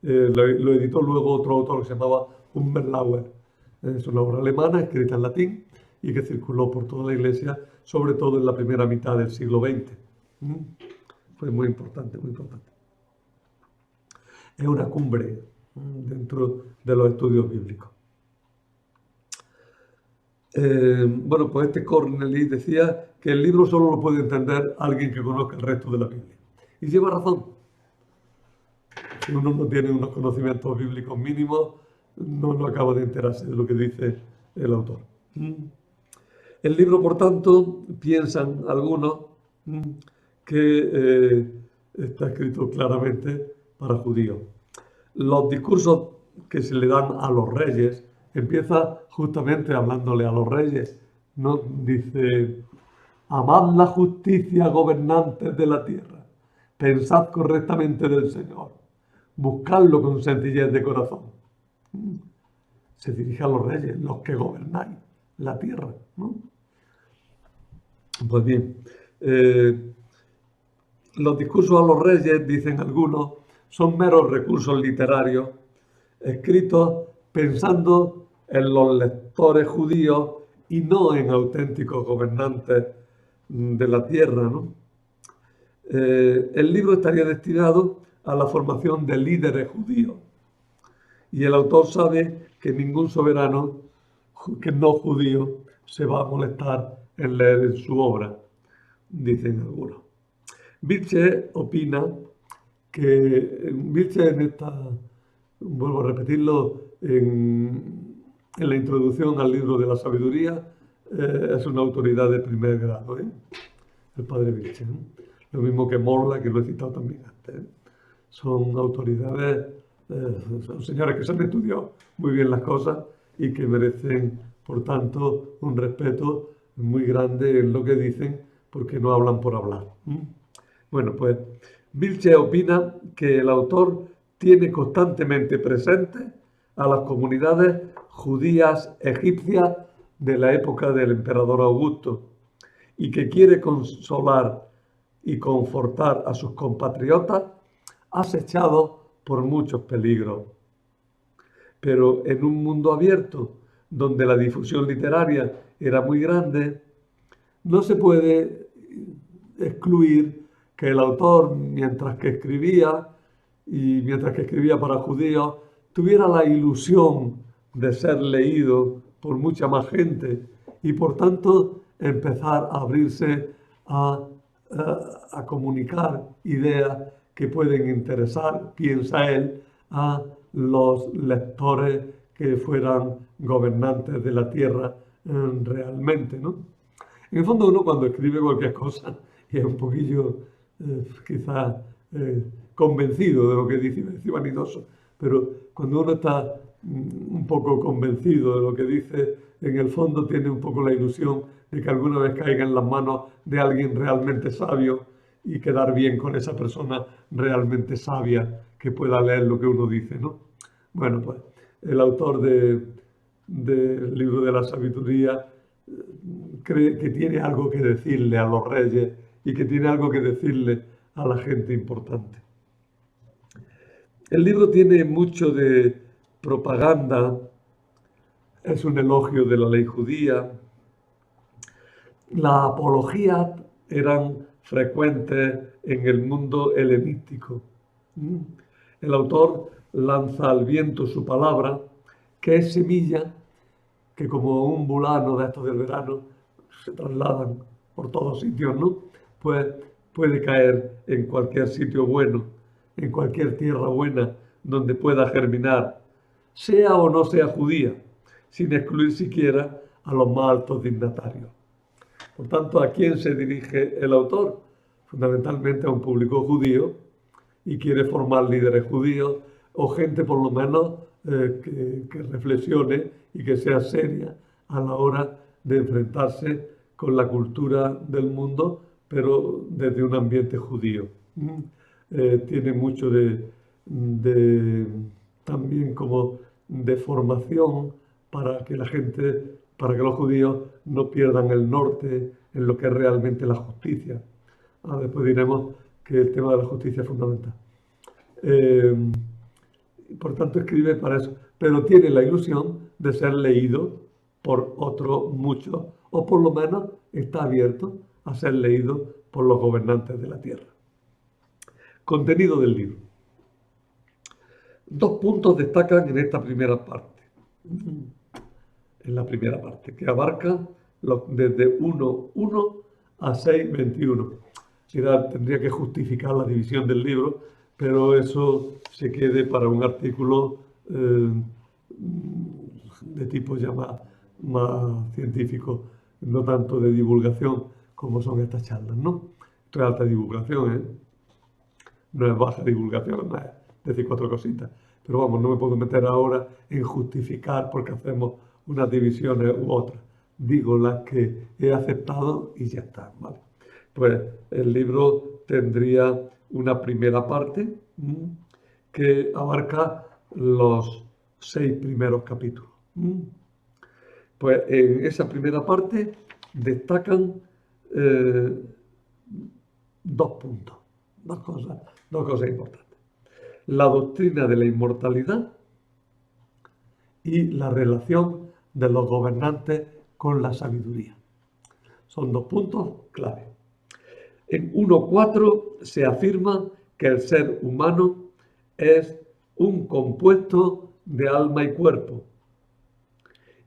Lo editó luego otro autor que se llamaba Humberlauer. Es una obra alemana escrita en latín y que circuló por toda la Iglesia, sobre todo en la primera mitad del siglo XX. Fue muy importante, muy importante. Es una cumbre dentro de los estudios bíblicos. Bueno, pues este Cornely decía que el libro solo lo puede entender alguien que conozca el resto de la Biblia. Y lleva razón. Si uno no tiene unos conocimientos bíblicos mínimos, no acaba de enterarse de lo que dice el autor. El libro, por tanto, piensan algunos que está escrito claramente para judíos. Los discursos que se le dan a los reyes, empieza justamente hablándole a los reyes, ¿no? Dice: amad la justicia, gobernantes de la tierra, pensad correctamente del Señor, buscadlo con sencillez de corazón. Se dirige a los reyes, los que gobernáis la tierra, ¿no? Pues bien, los discursos a los reyes, dicen algunos, son meros recursos literarios escritos pensando en los lectores judíos y no en auténticos gobernantes de la tierra, ¿no? El libro estaría destinado a la formación de líderes judíos y el autor sabe que ningún soberano que no judío se va a molestar en leer su obra, dicen algunos. Vilche opina que Vilche vuelvo a repetirlo, en la introducción al libro de la sabiduría, es una autoridad de primer grado, el padre Vilche. Lo mismo que Morla, que lo he citado también antes. Son autoridades, son señores que se han estudiado muy bien las cosas y que merecen, por tanto, un respeto muy grande en lo que dicen, porque no hablan por hablar. Bueno, pues Vilche opina que el autor tiene constantemente presente a las comunidades judías egipcias de la época del emperador Augusto y que quiere consolar y confortar a sus compatriotas acechados por muchos peligros. Pero en un mundo abierto, donde la difusión literaria era muy grande, no se puede excluir que el autor, mientras que escribía para judíos, tuviera la ilusión de ser leído por mucha más gente y por tanto empezar a abrirse a comunicar ideas que pueden interesar, piensa él, a los lectores que fueran gobernantes de la tierra realmente, ¿no? En el fondo uno cuando escribe cualquier cosa y es un poquillo quizás convencido de lo que dice, es vanidoso, pero cuando uno está un poco convencido de lo que dice, en el fondo tiene un poco la ilusión de que alguna vez caiga en las manos de alguien realmente sabio y quedar bien con esa persona realmente sabia que pueda leer lo que uno dice, ¿no? Bueno, pues el autor del libro de la sabiduría cree que tiene algo que decirle a los reyes y que tiene algo que decirle a la gente importante. El libro tiene mucho de propaganda, es un elogio de la ley judía. Las apologías eran frecuentes en el mundo helenístico. El autor lanza al viento su palabra, que es semilla, que como un bulano de estos del verano se trasladan por todos sitios, ¿no? Pues puede caer en cualquier sitio bueno, en cualquier tierra buena donde pueda germinar, sea o no sea judía, sin excluir siquiera a los más altos dignatarios. Por tanto, ¿a quién se dirige el autor? Fundamentalmente a un público judío y quiere formar líderes judíos o gente por lo menos que reflexione y que sea seria a la hora de enfrentarse con la cultura del mundo, pero desde un ambiente judío. Tiene mucho también como de formación para que para que los judíos no pierdan el norte en lo que es realmente la justicia. Después diremos que el tema de la justicia es fundamental. Por tanto, escribe para eso, pero tiene la ilusión de ser leído por otros muchos, o por lo menos está abierto a ser leído por los gobernantes de la tierra. Contenido del libro. 2 puntos destacan en esta primera parte. En la primera parte, que abarca desde 1.1 a 6.21. Tendría que justificar la división del libro, pero eso se quede para un artículo de tipo ya más científico, no tanto de divulgación como son estas charlas, ¿no? Esto es alta divulgación, no es baja divulgación, no es decir 4 cositas. Pero vamos, no me puedo meter ahora en justificar porque hacemos unas divisiones u otras. Digo las que he aceptado y ya está, ¿vale? Pues el libro tendría una primera parte que abarca los 6 primeros capítulos. Pues en esa primera parte destacan 2 puntos, dos cosas importantes. La doctrina de la inmortalidad y la relación de los gobernantes con la sabiduría. Son 2 puntos clave. En 1.4 se afirma que el ser humano es un compuesto de alma y cuerpo.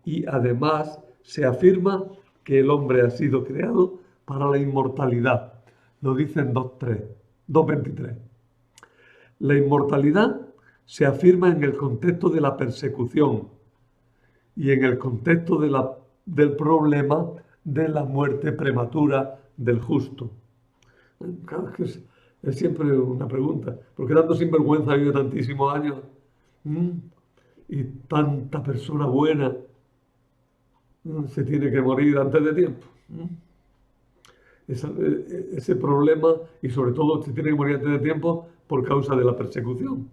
Y además se afirma que el hombre ha sido creado para la inmortalidad. lo dice en 2.23. La inmortalidad se afirma en el contexto de la persecución y en el contexto del problema de la muerte prematura del justo. Claro, es siempre una pregunta. ¿Por qué tanto sinvergüenza vive tantísimos años? ¿Mm? Y tanta persona buena se tiene que morir antes de tiempo. Ese problema, y sobre todo se tiene que morir antes de tiempo por causa de la persecución.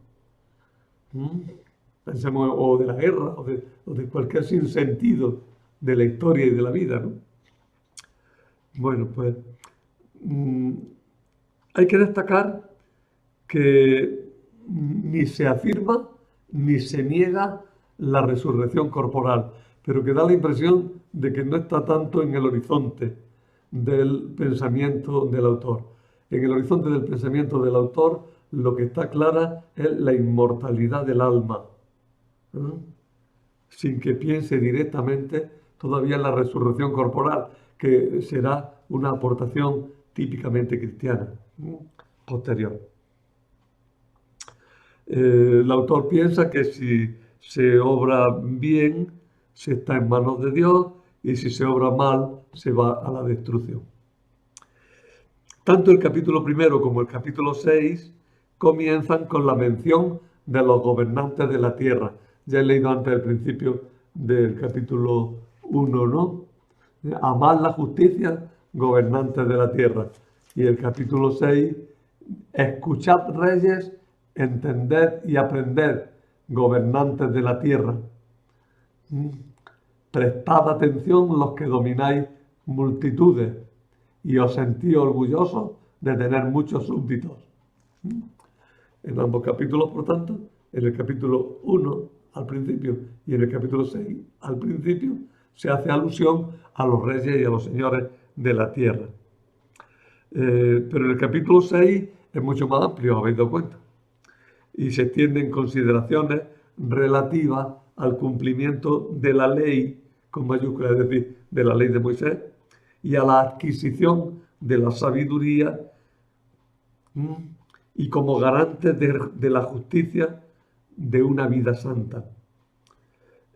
Pensemos, o de la guerra, o de cualquier sinsentido de la historia y de la vida, ¿no? Bueno, pues hay que destacar que ni se afirma ni se niega la resurrección corporal, pero que da la impresión de que no está tanto en el horizonte del pensamiento del autor. En el horizonte del pensamiento del autor lo que está clara es la inmortalidad del alma, sin que piense directamente todavía en la resurrección corporal, que será una aportación típicamente cristiana posterior. El autor piensa que si se obra bien, se está en manos de Dios, y si se obra mal, se va a la destrucción. Tanto el capítulo 1 como el capítulo 6 comienzan con la mención de los gobernantes de la tierra. Ya he leído antes el principio del capítulo 1, ¿no? Amad la justicia, gobernantes de la tierra. Y el capítulo 6, escuchad reyes, entended y aprended, gobernantes de la tierra. Prestad atención los que domináis multitudes y os sentís orgullosos de tener muchos súbditos. En ambos capítulos, por tanto, en el capítulo 1 al principio y en el capítulo 6 al principio, se hace alusión a los reyes y a los señores de la tierra. Pero en el capítulo 6 es mucho más amplio, os habéis dado cuenta, y se extienden consideraciones relativas al cumplimiento de la ley, con mayúsculas, es decir, de la ley de Moisés, y a la adquisición de la sabiduría y como garante de la justicia de una vida santa.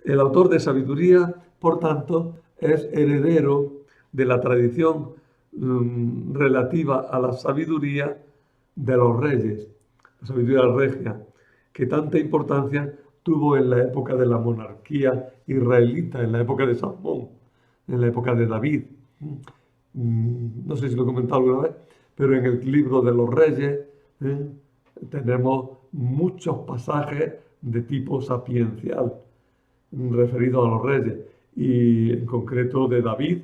El autor de sabiduría, por tanto, es heredero de la tradición relativa a la sabiduría de los reyes, la sabiduría regia, que tanta importancia tuvo en la época de la monarquía israelita, en la época de Salomón, en la época de David. No sé si lo he comentado alguna vez, pero en el libro de los reyes tenemos muchos pasajes de tipo sapiencial referidos a los reyes, y en concreto de David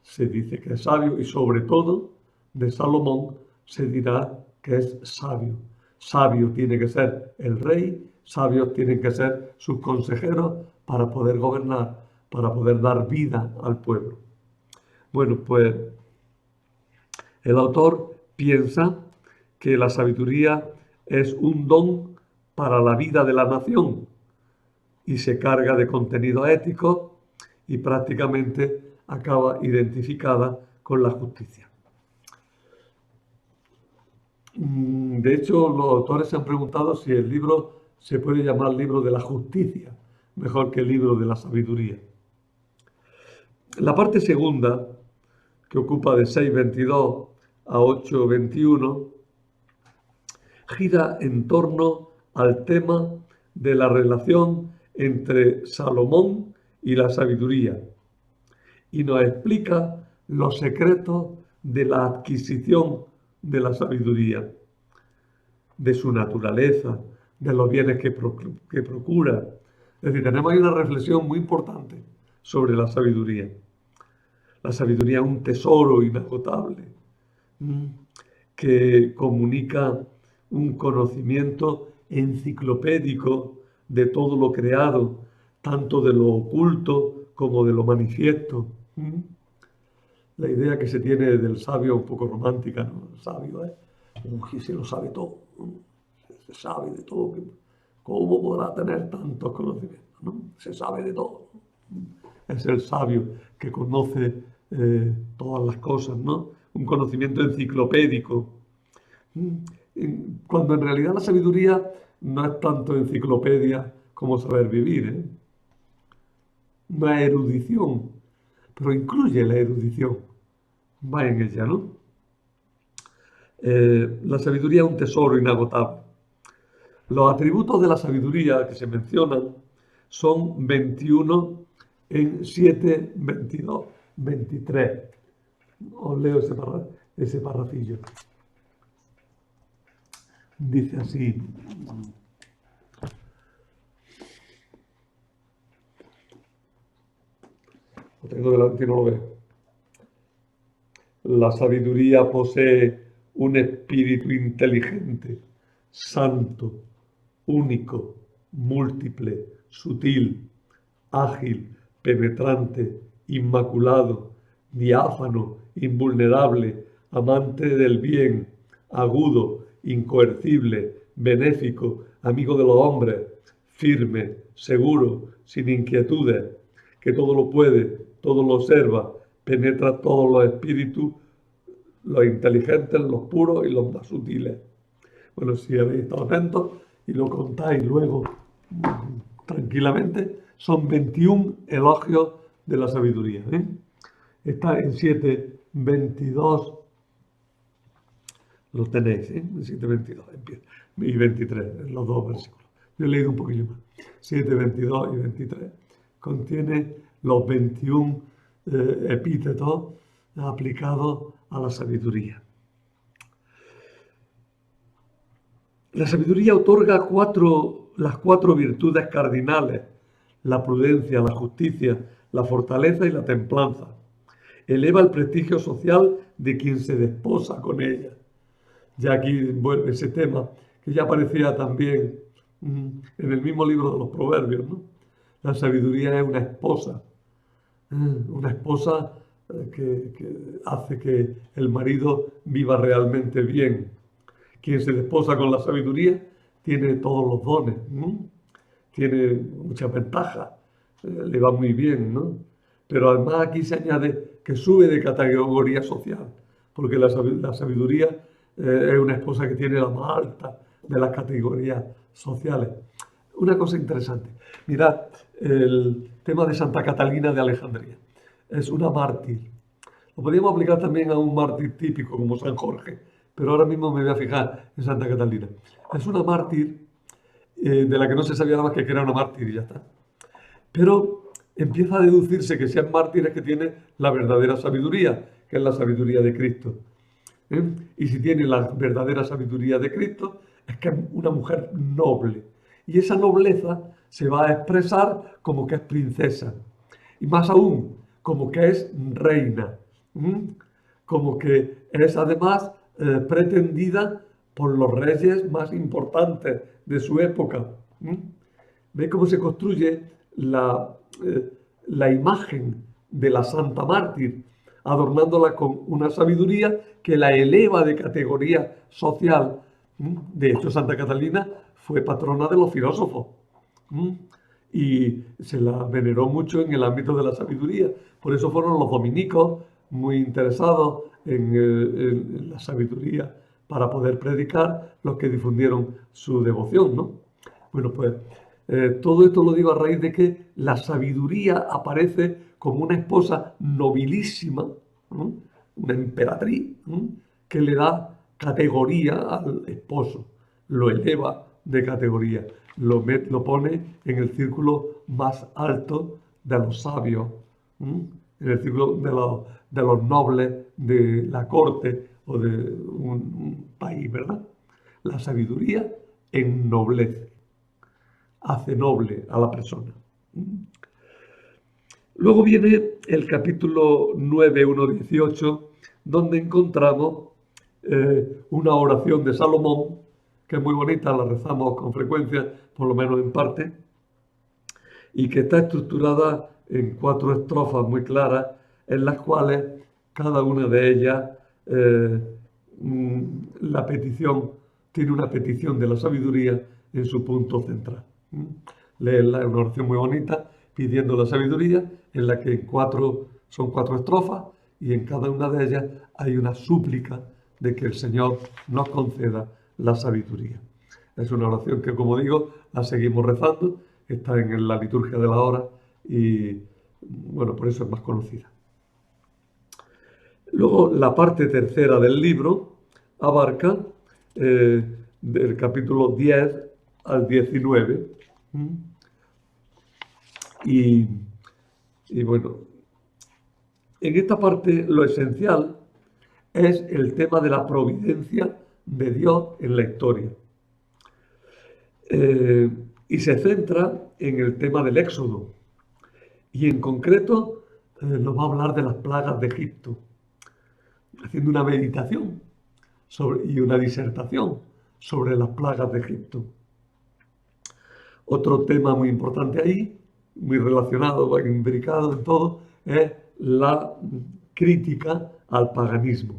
se dice que es sabio, y sobre todo de Salomón se dirá que es sabio. Sabio tiene que ser el rey, sabios tienen que ser sus consejeros para poder gobernar, para poder dar vida al pueblo. Bueno, pues el autor piensa que la sabiduría es un don para la vida de la nación y se carga de contenido ético y prácticamente acaba identificada con la justicia. De hecho, los autores se han preguntado si el libro se puede llamar libro de la justicia, mejor que el libro de la sabiduría. La parte segunda, que ocupa de 6.22 a 8.21, gira en torno al tema de la relación entre Salomón y la sabiduría, y nos explica los secretos de la adquisición de la sabiduría, de su naturaleza, de los bienes que procura. Es decir, tenemos ahí una reflexión muy importante sobre la sabiduría. La sabiduría es un tesoro inagotable que comunica un conocimiento enciclopédico de todo lo creado, tanto de lo oculto como de lo manifiesto. La idea que se tiene del sabio es un poco romántica, ¿no? El sabio que se lo sabe todo, se sabe de todo. ¿Cómo podrá tener tantos conocimientos? ¿No? Se sabe de todo. Es el sabio que conoce todas las cosas, ¿no? un conocimiento enciclopédico, cuando en realidad la sabiduría no es tanto enciclopedia como saber vivir, ¿eh? No es erudición, pero incluye la erudición, va en ella, ¿no? La sabiduría es un tesoro inagotable. Los atributos de la sabiduría que se mencionan son 21 en 7, 22, 23. Os leo ese parrafillo. Dice así. Lo tengo delante y no lo veo. La sabiduría posee un espíritu inteligente, santo, único, múltiple, sutil, ágil, penetrante, inmaculado, diáfano, invulnerable, amante del bien, agudo, incoercible, benéfico, amigo de los hombres, firme, seguro, sin inquietudes, que todo lo puede, todo lo observa, penetra todos los espíritus, los inteligentes, los puros y los más sutiles. Bueno, si habéis estado atentos y lo contáis luego tranquilamente, son 21 elogios de la sabiduría, ¿eh? Está en 7:22, lo tenéis, ¿eh? En 7:22 empieza, y 23, en los dos versículos. Yo he leído un poquillo más. 7:22 y 23 contiene los 21 epítetos aplicados a la sabiduría. La sabiduría otorga las cuatro virtudes cardinales: la prudencia, la justicia, la fortaleza y la templanza. Eleva el prestigio social de quien se desposa con ella. Ya aquí vuelve ese tema que ya aparecía también en el mismo libro de los Proverbios, ¿no? La sabiduría es una esposa que hace que el marido viva realmente bien. Quien se desposa con la sabiduría tiene todos los dones, ¿no? Tiene muchas ventajas, le va muy bien, ¿no? Pero además aquí se añade que sube de categoría social, porque la sabiduría es una esposa que tiene la más alta de las categorías sociales. Una cosa interesante, mirad el tema de Santa Catalina de Alejandría. Es una mártir. Lo podríamos aplicar también a un mártir típico como San Jorge, pero ahora mismo me voy a fijar en Santa Catalina. Es una mártir de la que no se sabía nada más que era una mártir y ya está. Pero empieza a deducirse que si es mártir es que tiene la verdadera sabiduría, que es la sabiduría de Cristo. Y si tiene la verdadera sabiduría de Cristo, es que es una mujer noble. Y esa nobleza se va a expresar como que es princesa. Y más aún, como que es reina. Como que es además pretendida por los reyes más importantes de su época. ¿Ve cómo se construye la imagen de la Santa Mártir, adornándola con una sabiduría que la eleva de categoría social? De hecho, Santa Catalina fue patrona de los filósofos y se la veneró mucho en el ámbito de la sabiduría. Por eso fueron los dominicos muy interesados en la sabiduría para poder predicar, los que difundieron su devoción, ¿no? Bueno, pues todo esto lo digo a raíz de que la sabiduría aparece como una esposa nobilísima, una emperatriz, que le da categoría al esposo, lo eleva de categoría, lo pone en el círculo más alto de los sabios, en el círculo de los nobles de la corte o de un país, ¿verdad? La sabiduría ennoblece, hace noble a la persona. Luego viene el capítulo 9, 1:18, donde encontramos una oración de Salomón, que es muy bonita, la rezamos con frecuencia, por lo menos en parte, y que está estructurada en 4 estrofas muy claras, en las cuales cada una de ellas la petición tiene una petición de la sabiduría en su punto central. Leerla, es una oración muy bonita, pidiendo la sabiduría, en la que son 4 estrofas, y en cada una de ellas hay una súplica de que el Señor nos conceda la sabiduría. Es una oración que, como digo, la seguimos rezando, está en la liturgia de la hora y, bueno, por eso es más conocida. Luego, la parte tercera del libro abarca del capítulo 10 al 19. Y bueno, en esta parte lo esencial es el tema de la providencia de Dios en la historia. Y se centra en el tema del Éxodo. Y en concreto nos va a hablar de las plagas de Egipto, haciendo una meditación y una disertación sobre las plagas de Egipto. Otro tema muy importante ahí, muy relacionado, imbricado en todo, es la crítica al paganismo.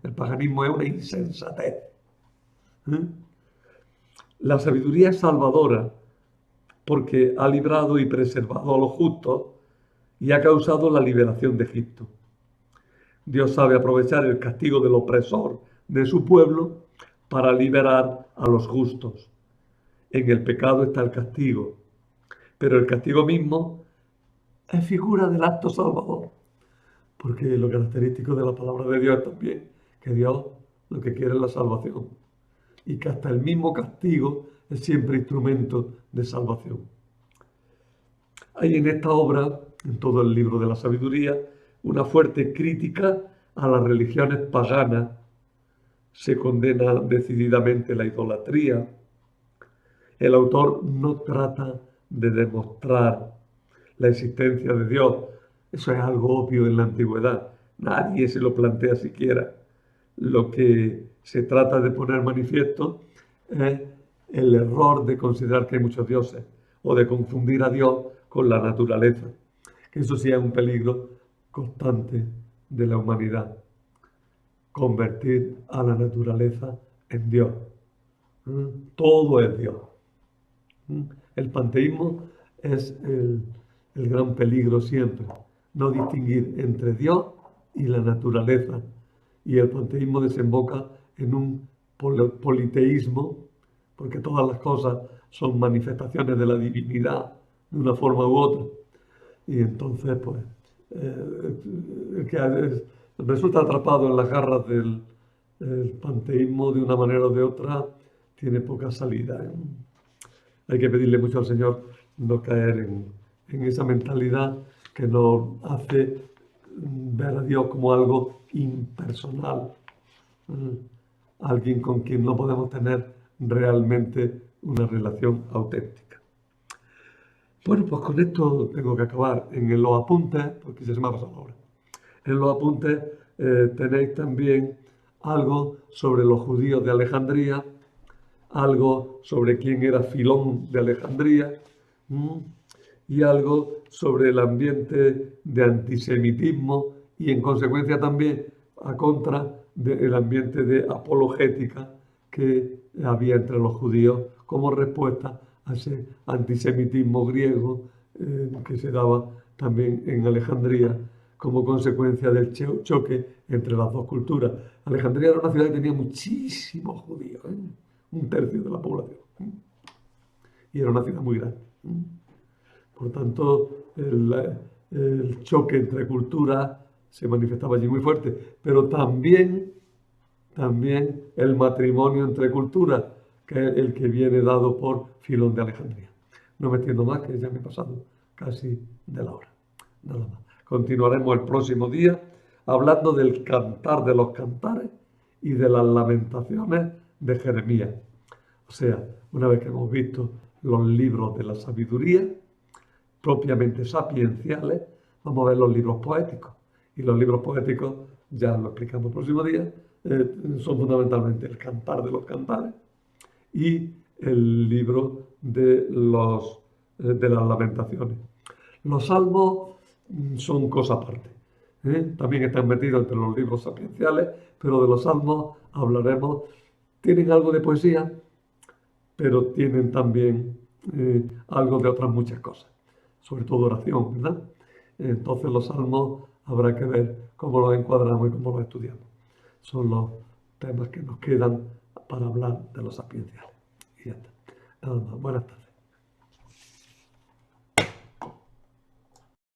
El paganismo es una insensatez. La sabiduría es salvadora porque ha librado y preservado a los justos y ha causado la liberación de Egipto. Dios sabe aprovechar el castigo del opresor de su pueblo para liberar a los justos. En el pecado está el castigo, pero el castigo mismo es figura del acto salvador, porque lo característico de la palabra de Dios es también que Dios lo que quiere es la salvación y que hasta el mismo castigo es siempre instrumento de salvación. Hay en esta obra, en todo el libro de la sabiduría, una fuerte crítica a las religiones paganas. Se condena decididamente la idolatría. El autor no trata de demostrar la existencia de Dios. Eso es algo obvio en la antigüedad. Nadie se lo plantea siquiera. Lo que se trata de poner manifiesto es el error de considerar que hay muchos dioses o de confundir a Dios con la naturaleza. Que eso sí es un peligro constante de la humanidad. Convertir a la naturaleza en Dios. Todo es Dios. El panteísmo es el gran peligro siempre, no distinguir entre Dios y la naturaleza. Y el panteísmo desemboca en un politeísmo, porque todas las cosas son manifestaciones de la divinidad de una forma u otra. Y entonces, pues, el que resulta atrapado en las garras del panteísmo de una manera o de otra tiene poca salida. Hay que pedirle mucho al Señor no caer en esa mentalidad que nos hace ver a Dios como algo impersonal, alguien con quien no podemos tener realmente una relación auténtica. Bueno, pues con esto tengo que acabar. En los apuntes, porque se me ha pasado la hora, en los apuntes tenéis también algo sobre los judíos de Alejandría, algo sobre quién era Filón de Alejandría y algo sobre el ambiente de antisemitismo y en consecuencia también a contra del ambiente de apologética que había entre los judíos como respuesta a ese antisemitismo griego que se daba también en Alejandría como consecuencia del choque entre las dos culturas. Alejandría era una ciudad que tenía muchísimos judíos, un tercio de la población. Y era una ciudad muy grande. Por tanto, el choque entre culturas se manifestaba allí muy fuerte. Pero también el matrimonio entre culturas, que es el que viene dado por Filón de Alejandría. No me extiendo más, que ya me he pasado casi de la hora. Nada más. Continuaremos el próximo día hablando del cantar de los cantares y de las lamentaciones de Jeremías. O sea, una vez que hemos visto los libros de la sabiduría, propiamente sapienciales, vamos a ver los libros poéticos. Y los libros poéticos, ya lo explicamos el próximo día, son fundamentalmente el cantar de los cantares y el libro de las lamentaciones. Los salmos son cosa aparte. También están metidos entre los libros sapienciales, pero de los salmos hablaremos. Tienen algo de poesía, pero tienen también algo de otras muchas cosas, sobre todo oración, ¿verdad? Entonces los salmos habrá que ver cómo los encuadramos y cómo los estudiamos. Son los temas que nos quedan para hablar de los sapienciales. Y ya está. Nada más. Buenas tardes.